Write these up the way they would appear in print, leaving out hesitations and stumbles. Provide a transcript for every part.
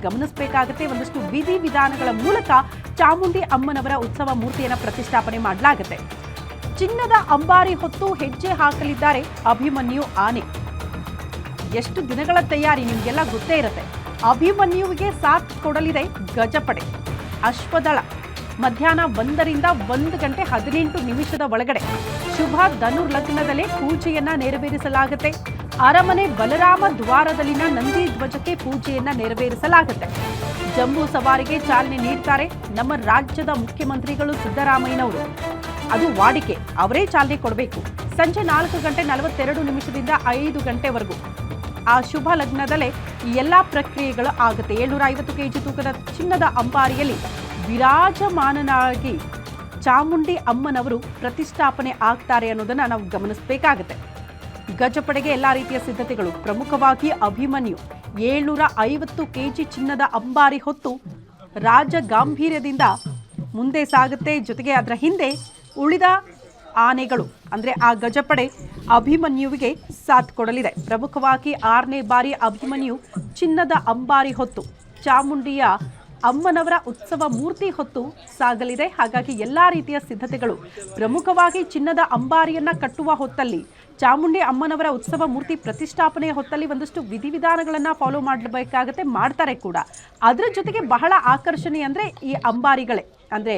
ಗಮನಿಸಬೇಕಾಗುತ್ತೆ. ಒಂದಷ್ಟು ವಿಧಿ ವಿಧಾನಗಳ ಮೂಲಕ ಚಾಮುಂಡಿ ಅಮ್ಮನವರ ಉತ್ಸವ ಮೂರ್ತಿಯನ್ನು ಪ್ರತಿಷ್ಠಾಪನೆ ಮಾಡಲಾಗುತ್ತೆ. ಚಿನ್ನದ ಅಂಬಾರಿ ಹೊತ್ತು ಹೆಜ್ಜೆ ಹಾಕಲಿದ್ದಾರೆ ಅಭಿಮನ್ಯು ಆನೆ. ಎಷ್ಟು ದಿನಗಳ ತಯಾರಿ ನಿಮಗೆಲ್ಲ ಗೊತ್ತೇ ಇರುತ್ತೆ. ಅಭಿಮನ್ಯುವಿಗೆ ಸಾಥ್ ಕೊಡಲಿದೆ ಗಜಪಡೆ. ಅಶ್ವದಳ ಮಧ್ಯಾಹ್ನ 1ರಿಂದ 1 ಗಂಟೆ 18 ನಿಮಿಷದ ಒಳಗಡೆ ಶುಭ ಧನುರ್ಲಗ್ನದಲ್ಲೇ ಪೂಜೆಯನ್ನ ನೆರವೇರಿಸಲಾಗುತ್ತೆ. ಅರಮನೆ ಬಲರಾಮ ದ್ವಾರದಲ್ಲಿನ ನಂದಿ ಧ್ವಜಕ್ಕೆ ಪೂಜೆಯನ್ನ ನೆರವೇರಿಸಲಾಗುತ್ತೆ. ಜಂಬೂ ಸವಾರಿಗೆ ಚಾಲನೆ ನೀಡ್ತಾರೆ ನಮ್ಮ ರಾಜ್ಯದ ಮುಖ್ಯಮಂತ್ರಿಗಳು ಸಿದ್ದರಾಮಯ್ಯನವರು. ಅದು ವಾಡಿಕೆ, ಅವರೇ ಚಾಲನೆ ಕೊಡಬೇಕು. ಸಂಜೆ 4 ಗಂಟೆ 42 ನಿಮಿಷದಿಂದ 5 ಗಂಟೆವರೆಗೂ ಆ ಶುಭ ಲಗ್ನದಲ್ಲೇ ಈ ಎಲ್ಲ ಪ್ರಕ್ರಿಯೆಗಳು ಆಗುತ್ತೆ. 750 ಕೆಜಿ ತೂಕದ ಚಿನ್ನದ ಅಂಬಾರಿಯಲ್ಲಿ ವಿರಾಜಮಾನನಾಗಿ ಚಾಮುಂಡಿ ಅಮ್ಮನವರು ಪ್ರತಿಷ್ಠಾಪನೆ ಆಗ್ತಾರೆ ಅನ್ನೋದನ್ನ ನಾವು ಗಮನಿಸಬೇಕಾಗುತ್ತೆ. ಗಜಪಡೆಗೆ ಎಲ್ಲ ರೀತಿಯ ಸಿದ್ಧತೆಗಳು. ಪ್ರಮುಖವಾಗಿ ಅಭಿಮನ್ಯು 750 ಕೆಜಿ ಚಿನ್ನದ ಅಂಬಾರಿ ಹೊತ್ತು ರಾಜ ಗಾಂಭೀರ್ಯದಿಂದ ಮುಂದೆ ಸಾಗುತ್ತೆ. ಜೊತೆಗೆ ಅದರ ಹಿಂದೆ ಉಳಿದ ಆನೆಗಳು ಅಂದರೆ ಆ ಗಜಪಡೆ ಅಭಿಮನ್ಯುವಿಗೆ ಸಾಥ್ ಕೊಡಲಿದೆ. ಪ್ರಮುಖವಾಗಿ 6ನೇ ಬಾರಿ ಅಭಿಮನ್ಯು ಚಿನ್ನದ ಅಂಬಾರಿ ಹೊತ್ತು ಚಾಮುಂಡಿಯ ಅಮ್ಮನವರ ಉತ್ಸವ ಮೂರ್ತಿ ಹೊತ್ತು ಸಾಗಲಿದೆ. ಹಾಗಾಗಿ ಎಲ್ಲ ರೀತಿಯ ಸಿದ್ಧತೆಗಳು. ಪ್ರಮುಖವಾಗಿ ಚಿನ್ನದ ಅಂಬಾರಿಯನ್ನ ಕಟ್ಟುವ ಹೊತ್ತಲ್ಲಿ, ಚಾಮುಂಡಿ ಅಮ್ಮನವರ ಉತ್ಸವ ಮೂರ್ತಿ ಪ್ರತಿಷ್ಠಾಪನೆಯ ಹೊತ್ತಲ್ಲಿ ಒಂದಷ್ಟು ವಿಧಿವಿಧಾನಗಳನ್ನು ಫಾಲೋ ಮಾಡಬೇಕಾಗತ್ತೆ, ಮಾಡ್ತಾರೆ ಕೂಡ. ಅದರ ಜೊತೆಗೆ ಬಹಳ ಆಕರ್ಷಣೆ ಅಂದರೆ ಈ ಅಂಬಾರಿಗಳೇ, ಅಂದರೆ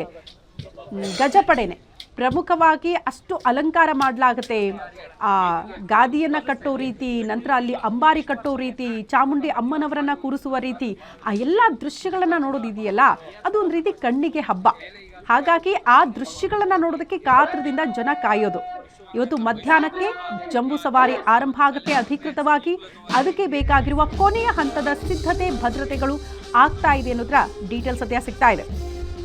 ಗಜಪಡೆನೆ. ಪ್ರಮುಖವಾಗಿ ಅಷ್ಟು ಅಲಂಕಾರ ಮಾಡಲಾಗುತ್ತೆ. ಆ ಗಾದಿಯನ್ನು ಕಟ್ಟೋ ರೀತಿ, ನಂತರ ಅಲ್ಲಿ ಅಂಬಾರಿ ಕಟ್ಟೋ ರೀತಿ, ಚಾಮುಂಡಿ ಅಮ್ಮನವರನ್ನು ಕೂರಿಸುವ ರೀತಿ, ಆ ಎಲ್ಲ ದೃಶ್ಯಗಳನ್ನು ನೋಡೋದಿದೆಯಲ್ಲ, ಅದು ಒಂದು ರೀತಿ ಕಣ್ಣಿಗೆ ಹಬ್ಬ. ಹಾಗಾಗಿ ಆ ದೃಶ್ಯಗಳನ್ನು ನೋಡೋದಕ್ಕೆ ಕಾತ್ರದಿಂದ ಜನ ಕಾಯೋದು. ಇವತ್ತು ಮಧ್ಯಾಹ್ನಕ್ಕೆ ಜಂಬೂ ಸವಾರಿ ಆರಂಭ ಆಗುತ್ತೆ ಅಧಿಕೃತವಾಗಿ. ಅದಕ್ಕೆ ಬೇಕಾಗಿರುವ ಕೊನೆಯ ಹಂತದ ಸಿದ್ಧತೆ ಭದ್ರತೆಗಳು ಆಗ್ತಾ ಇದೆ ಅನ್ನೋದ್ರ ಡೀಟೇಲ್ಸ್ ಸದ್ಯ ಸಿಗ್ತಾ ಇದೆ.